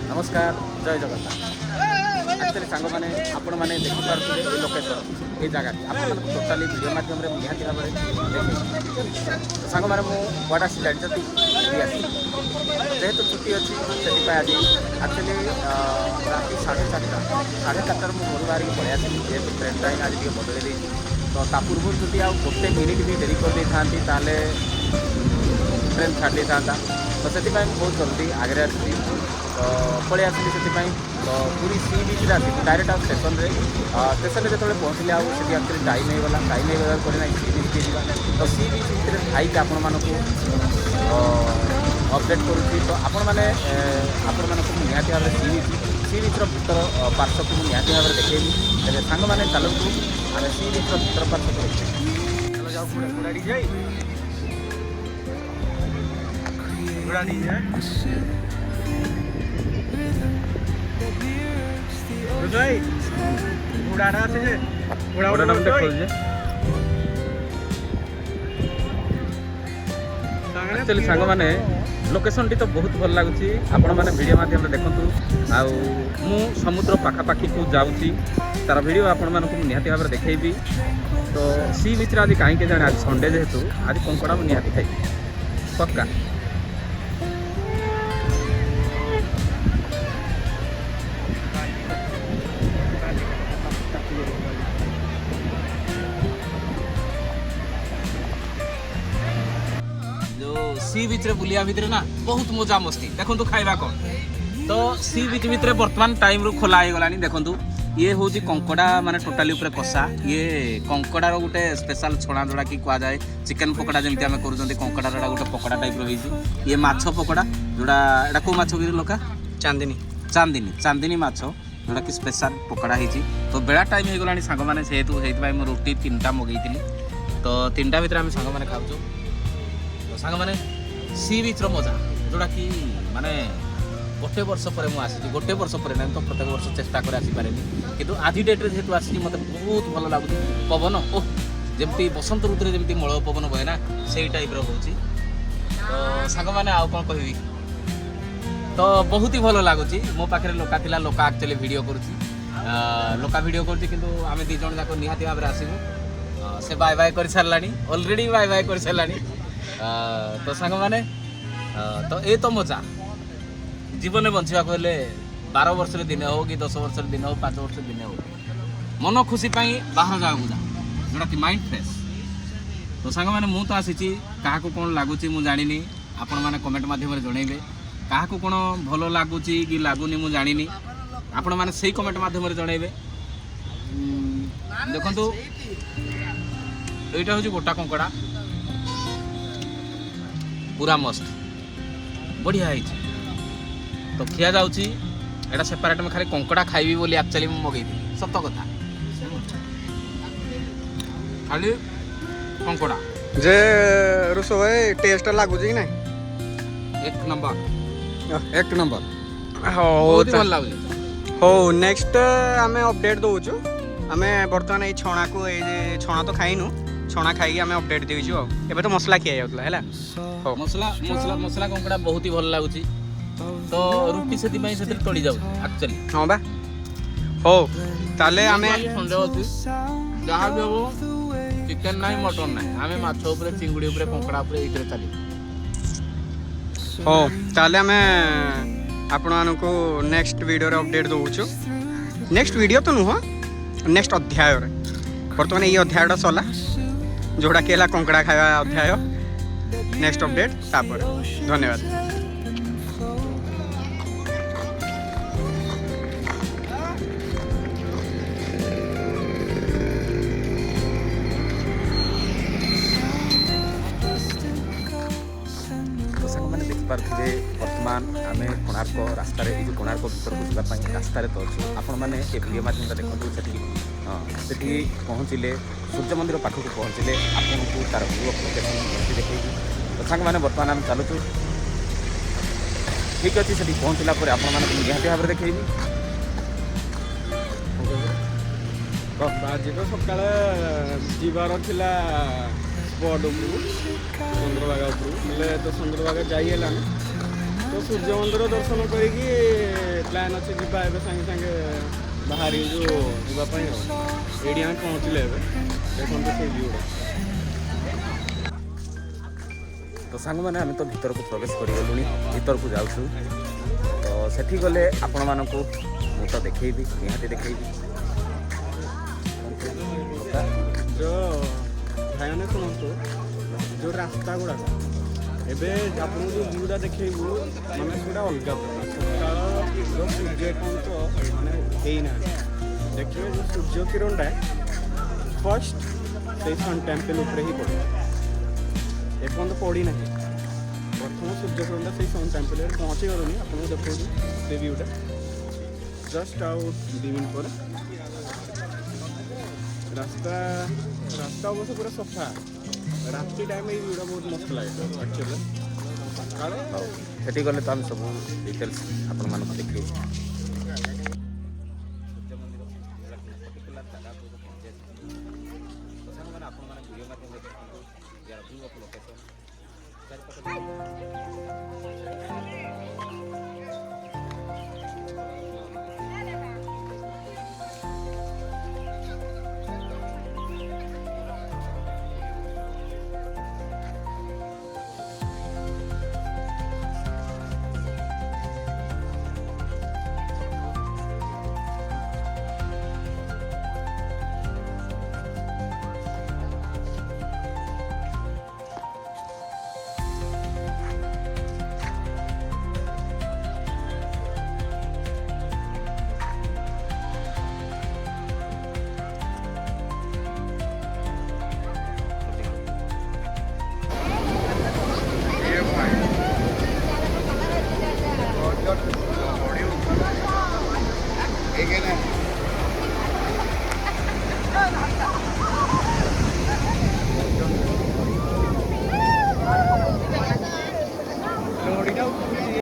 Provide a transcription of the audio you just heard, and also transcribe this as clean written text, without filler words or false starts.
नमस्कार जय जगन्नाथ एक्चुअली सांग मैंने आपण मैंने देखिपे ये लोकेशन ये जगह आप टोटाली भिडियो मध्यम निहाती भाव में देखे सांग मैंने मुझा जानते जेहेतु छुट्टी अच्छी से आज एक्चुअली राति 4:30 मुझे घर बाहर पलि आसली जेहतु ट्रेन टाइम आज बदल तो ता पूर्व যদি ଆଉ ଗୋଟେ ମିନିଟ୍ ବି ଡେରି କରିଦେଇଥାନ୍ତି ତାହେଲେ ट्रेन छाड़ देता तो से बहुत जल्दी आगे आसी तो पलि आसली से तो पूरी सी बीच आसी डायरेक्ट आउ स्टेशन जो पहुँचले आउ से एक्चुअली टाइम होगा टाइम होगा पर ना सी बीच के जावा तो सी बीच भितर खाई आपण मानक अपडेट करुँची तो आपण मैंने निहाती भाव सी बीच भीतर पार्श्व को निहाती भाव में देखी तेज सांग मैंने चलतु आम सी बीच भीतर पार्श्व को चलो जाओ बुढ़ाड़ी जाए बुढ़ाड़ी जाए बुढ़ाड़ा আছে যে বুড়াটা নামটা খোঁজে एक्चुअली सांग मैंने लोकेशन टी तो बहुत भल लगुच आपण मैंने वीडियो माध्यम देखूँ आउ समुद्र पाखापाखी को जाऊँगी तार वीडियो आपण मानक निहाती भाव में देखी तो सी बीच आज कहीं जाने आज संडे जेहेतु आज कंकड़ा मुझे निहाती खाई पक्का सी बीच रे बुलिया भितर ना बहुत मजा मस्ती देखो खाइबा कौन तो सी बीच भितर बर्तमान टाइम रू खोला हो गलानी देखो ये हूँ कंकड़ा माने टोटाली उपरे कषा ये कंकड़ार गोटे स्पेशल छणा जोड़ा कि कह जाए चिकेन पकोड़ा जमी आम कर कंकड़ार गोटे पकोड़ा टाइप रही ये माछ पकोड़ा जोड़ा एटा कौ माछ लोका चांदिनी चांदिनी चांदिनी माछ जोड़ा कि स्पेशल पकोड़ा होती तो बेला टाइम हो गलानी सांग मैंने जेहेतु मैं रुटी 3टा मगेली तो 3टा भितर आम सांग मैंने खाऊ तो सांग मैंने सी बीच मजा जोड़ा कि माने गोटे वर्ष पर मुझे गोटे वर्ष पर ना तो प्रत्येक वर्ष चेष्टा कर आसीपारे कि आज डेट्रे जेहतु आसी मत बहुत भल लगुच पवन ओह जमी बसंत ऋतु में जमी मल पवन बहे ना से टाइप हो तो सांग मैंने आउ कौन कह तो बहुत ही भल लगुच मो पाखे लोका थिला लोका एक्चुअली वीडियो करुच्ची लोका वीडियो करुच्ची किंतु आम दी जन जाक निहाती भाव में आसबू से बाय बाय कर सारानी ऑलरेडी बाय बाय कर सारानी तो सांग मैंने तो ये तो मजा जीवन में बंचा हेल्ले 12 वर्ष दिन हो कि 10 वर्ष दिन हो 5 वर्ष दिन हो मन खुशी बाहर जाऊँ जा जोटा कि माइंड फ्रेश तो सांग मैंने मुझे तो आसी क्या कौन लगुच मुझे जानी आपण मैंने कमेंट मध्यम जनइबे क्या कौन भल लगुच कि लगुनि मुझे जानी आपण मैंने से कमेंट मध्यम जनइबे देखु यहाँ हूँ गोटा कंकड़ा पूरा मस्त बढ़िया है तो खिया जाऊँगी एटा सेपरेट में खाली कंकड़ा खाइबी बोली एक्चुअली मगई सत कथा खाली कंकड़ा जे रुसो भाई टेस्ट लागुच कि ना एक नंबर बहुत भल लगुच हो नेक्स्ट आम अपडेट दौचु आम बर्तमान ये छणा को ये छणा तो खाइनु छणा खाई आम अपडेट देचु एबे तो मसला खिया जाउतला हैला हो मसला मसला मसला कंकड़ा बहुत ही भल लगुच तो रुटी से टड़ी जाऊ एक्चुअली हाँ बा हो ताले आमे संडे होती जहाँ भी हो चिकेन ना मटन ना आम माछ उपरे चिंगुड़ी उपरे कंकड़ा उपरे ये चली हो ताले आमे आपण मानकु नेक्स्ट वीडियो रे अपडेट दउछु नेक्स्ट वीडियो तो नुह नेक्स्ट अध्याय रे बर्तमान ये अध्यायटा सरला जोड़ा केला कंकड़ा खाଇବା अध्याय नेक्स्ट अपडेट तापर धन्यवाद पारे बर्तमान आम कोणार्क रास्तार ये कोणार्क भर को जावाई रास्तार तो अच्छे आपण मैंने ये वीडियो माध्यम देखो से पहुँचले सूर्य मंदिर पाखक पहुँचले आपको तार व्यू लोकेशन देखी तो सांग मैंने बर्तमान आम चलुचु ठीक अच्छे से पहुँचला आपण मैंने निहाती भाव में देखी आज तो सकाଳେ ଯିବାର ଥିଲା ସ୍ପଟ୍ ଉପରକୁ ଚନ୍ଦ୍ରଭାଗା ଉପରକୁ, ହେଲେ ତ ଚନ୍ଦ୍ରଭାଗା ଯାଇ ହେଲାନି। ତ ସୂର୍ଯ୍ୟ ମନ୍ଦିର ଦର୍ଶନ କରିକି ପ୍ଲାନ୍ ଅଛି ଯିବା ଏବେ ସାଙ୍ଗେ ସାଙ୍ଗେ ବାହାରିଛୁ ଯିବା ପାଇଁ ଆଉ। ଏଇଠି ଆମେ ପହଞ୍ଚିଲେ ଏବେ, ଦେଖନ୍ତୁ ସେଇ ଭିଉଟା। ତ ସାଙ୍ଗମାନେ ଆମେ ତ ଭିତରକୁ ପ୍ରବେଶ କରିଗଲୁଣି, ଭିତରକୁ ଯାଉଛୁ। ତ ସେଠି ଗଲେ ଆପଣମାନଙ୍କୁ ମୁଁ ତ ଦେଖେଇବି, ନିହାତି ଦେଖେଇବି। ଯେଉଁ ଭାଇମାନେ ଶୁଣନ୍ତୁ, ଯେଉଁ ରାସ୍ତା ଗୁଡ଼ାକ ଏବେ ଆପଣଙ୍କୁ ଯେଉଁ ଭିଉଟା ଦେଖେଇବୁ ମାନେ ସେଇଟା ଅଲଗା ପ୍ରକାର। ସକାଳର ସୂର୍ଯ୍ୟକାନ୍ତ ମାନେ ହେଇନାହାନ୍ତି, ଦେଖିବେ ଯେଉଁ ସୂର୍ଯ୍ୟ କିରଣଟା ଫାର୍ଷ୍ଟ ସେଇ ସନ୍ ଟେମ୍ପଲ୍ ଉପରେ ହିଁ ପଡ଼ିବ। ଏପର୍ଯ୍ୟନ୍ତ ପଡ଼ିନାହିଁ, ପ୍ରଥମ ସୂର୍ଯ୍ୟ କିରଣଟା ସେଇ ସନ୍ ଟେମ୍ପଲ୍ରେ ପହଞ୍ଚିଗଲୁନି। ଆପଣଙ୍କୁ ଦେଖାଉଛି ସେ ଭିଉଟା ଜଷ୍ଟ ଆଉ 2 ମିନିଟ୍ ପରେ। ରାସ୍ତା ଅବଶ୍ୟ ପୁରା ସଫା। ରାତି ଟାଇମ୍ ଏଇ ଭିଉଟା ବହୁତ ମସ୍ତ ଲାଗେ ଆକ୍ଚୁଆଲି। ସକାଳ ସେଠି ଗଲେ ତ ଆମେ ସବୁ ଡିଟେଲ୍ସ ଆପଣମାନଙ୍କୁ ଦେଖେଇବୁ।